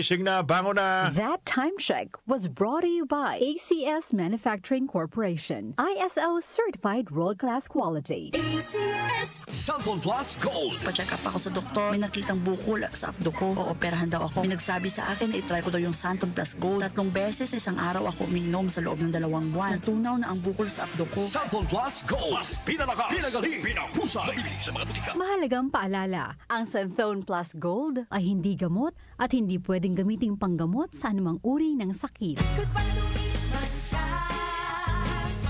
Gising na, bango na. That time check was brought to you by ACS Manufacturing Corporation. ISO certified world-class quality. ACS Cellphone Plus Gold. Pa-check up ako sa doktor. May nakitang bukol sa abdo ko. Ooperahan daw ako. May nagsabi sa akin, i-try ko daw yung Santon Plus Gold. 3 beses, isang araw ako uminom sa loob ng 2 buwan. Natunaw na ang bukol sa abdo ko. Cellphone Plus Gold. Mas pinalakas, pinagaling, pinahusay. Mabili sa mga butika. Mahalagang paalala, ang Santhone Plus Gold ay hindi gamot at hindi pwedeng gamiting panggamot sa anumang uri ng sakit. Goodbye to me, Masya.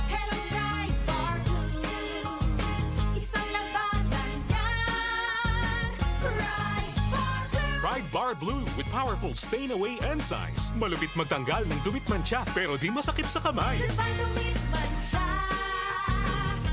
Hello, Ride Bar Blue. Isang labanan yan. Ride Bar Blue. Ride Bar Blue with powerful stain-away enzymes. Malupit magtanggal ng dumit mancha pero di masakit sa kamay. Goodbye to me, Masya.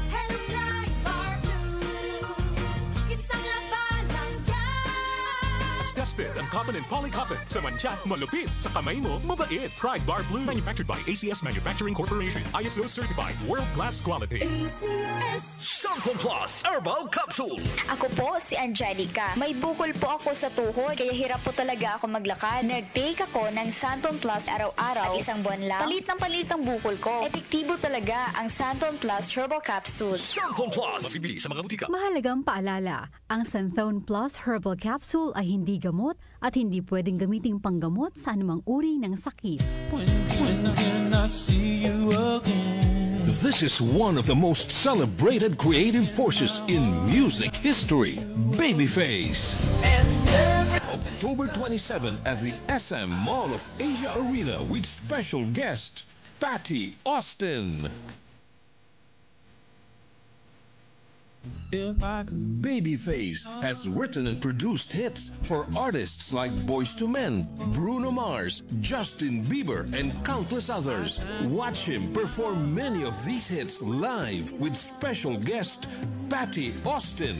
Hello, Ride Bar Blue. Isang labanan yan. As tested ang cotton and polycotton. Sa mancha, malupit. Sa kamay mo, mabait. Ride Bar Blue. Manufactured by ACS Manufacturing Corporation. ISO certified. World-class quality. ACS. Cellphone Plus Herbal Capsule. Ako po si Angelica. May bukol po ako sa tuhod, kaya hirap po talaga ako maglakad. Nag-take ako ng Santon Plus araw-araw at isang buwan lang. Palit ang bukol ko. Epektibo talaga ang Santon Plus Herbal Capsule. Cellphone Plus. Mabibili sa mga butika. Mahalagang paalala, ang Santhone Plus Herbal Capsule ay hindi gamot at hindi pwedeng gamiting panggamot sa anumang uri ng sakit. When can I see you again? This is one of the most celebrated creative forces in music history, Babyface. October 27 at the SM Mall of Asia Arena with special guest, Patty Austin. Babyface has written and produced hits for artists like Boyz II Men, Bruno Mars, Justin Bieber, and countless others. Watch him perform many of these hits live with special guest Patty Austin.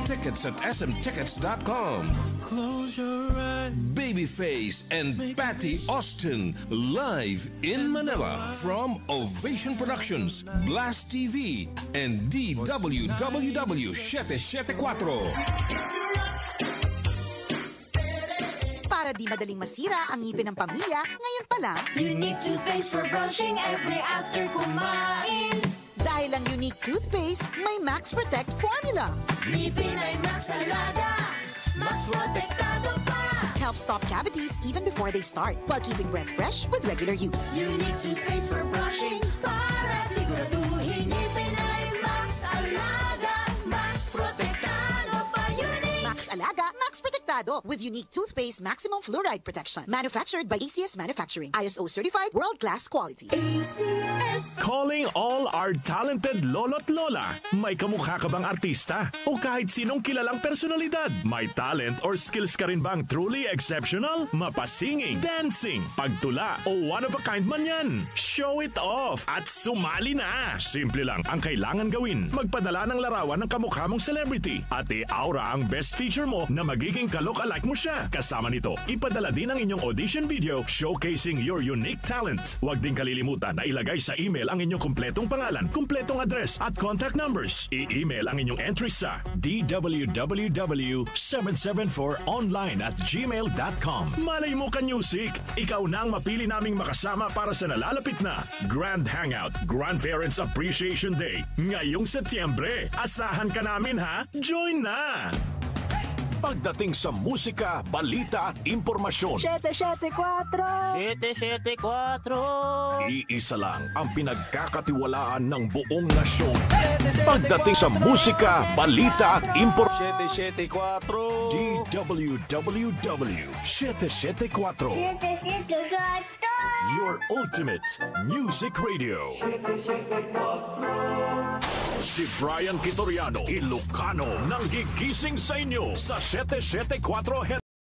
Tickets at smtickets.com. Close your eyes. Babyface and Patty Austin live in Manila from Ovation Productions, Blast TV, and DWWW 774. Para di madaling masira ang ngipin ng pamilya, ngayon pa lang, Unique toothpaste for brushing every after kumain. dahil ang Unique toothpaste may Max Protect formula. Ngipin ay Max Alaga. Max Protectado pa. Helps stop cavities even before they start, while keeping breath fresh with regular use. Unique toothpaste for brushing para siguraduhin ngipin ay Max Alaga. Max Protectado pa. Unique. Max Alaga, Max Protectado with Unique toothpaste maximum fluoride protection. Manufactured by ACS Manufacturing. ISO certified world-class quality. ACS. Calling all our talented lolo't lola. May kamukha ka bang artista? O kahit sinong kilalang personalidad? May talent or skills ka rin bang truly exceptional? Mapasinging, dancing, pagtula, o one-of-a-kind man yan? Show it off at sumali na! Simple lang ang kailangan gawin. Magpadala ng larawan ng kamukha mong celebrity at i-aura ang best feature mo na magiging ka-look-alike mo siya. Kasama nito, ipadala din ang inyong audition video showcasing your unique talent. Huwag din kalilimutan na ilagay sa email ang inyong kumpletong pangalan, kumpletong address at contact numbers. I-email ang inyong entries sa dwww774online@gmail.com. Malay mo ka music! Ikaw na ang mapili naming makasama para sa nalalapit na Grand Hangout Grandparents Appreciation Day ngayong Setyembre. Asahan ka namin ha! Join na! Pagdating sa musika, balita at impormasyon, 774! 774. iisa lang ang pinagkakatiwalaan ng buong nasyon. Pagdating sa musika, balita at impormasyon, 774. DWWW 774. Your ultimate music radio. Si Brian Kitoriano, Ilocano, nang gigising sa inyo sa 774